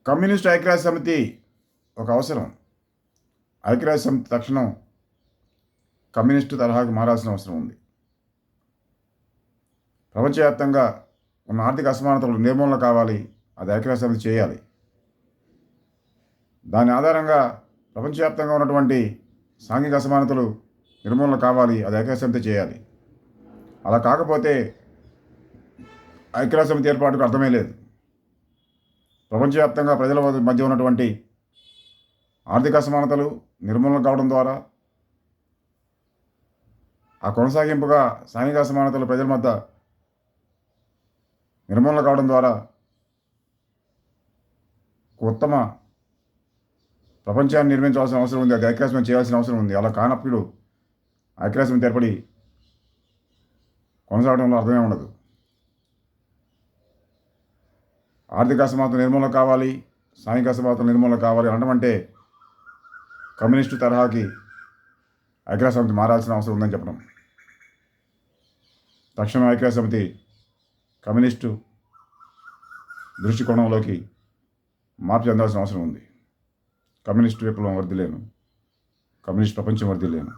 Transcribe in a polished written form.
Communist ఐక్యరాజ్య సమితి ఒక అవసరం. ఐక్యరాజ్య సమితి తక్షణం కమ్యూనిస్టు తరహాకి మారాల్సిన అవసరం ఉంది. ప్రపంచవ్యాప్తంగా ఉన్న ఆర్థిక అసమానతలు నిర్మూలన కావాలి. అది ఐక్యరాజ్య సమితి చేయాలి. దాని ఆధారంగా ప్రపంచవ్యాప్తంగా ఉన్నటువంటి సాంఘిక అసమానతలు నిర్మూలన కావాలి. అది ఐక్యరాజ్య సమితి చేయాలి. అలా కాకపోతే ఐక్యరాజ్య సమితి ఏర్పాటుకు అర్థమే లేదు. ప్రపంచవ్యాప్తంగా ప్రజల మధ్య ఉన్నటువంటి ఆర్థిక అసమానతలు నిర్మూలన కావడం ద్వారా, ఆ కొనసాగింపుగా సాంఘిక అసమానతలు ప్రజల మధ్య నిర్మూలన కావడం ద్వారా ఉత్తమ ప్రపంచాన్ని నిర్మించాల్సిన అవసరం ఉంది. అది ఐక్యరాజ్య సమితి చేయాల్సిన అవసరం ఉంది. అలా కానప్పుడు ఐక్యరాజ్య సమితి ఏర్పడి కొనసాగడంలో అర్థమే ఉండదు. ఆర్థిక అసమానత నిర్మూలన కావాలి, సాంఘిక అసమానత నిర్మూలన కావాలి అనడమంటే కమ్యూనిస్టు తరహాకి ఐక్యరాజ్య సమితి మారాల్సిన అవసరం ఉందని చెప్పడం. తక్షణం ఐక్యరాజ్య సమితి కమ్యూనిస్టు దృష్టికోణంలోకి మార్పు చెందాల్సిన అవసరం ఉంది. కమ్యూనిస్టు విప్లవం వర్ధిల్లేను, కమ్యూనిస్ట్ ప్రపంచం వర్ధిల్లేను.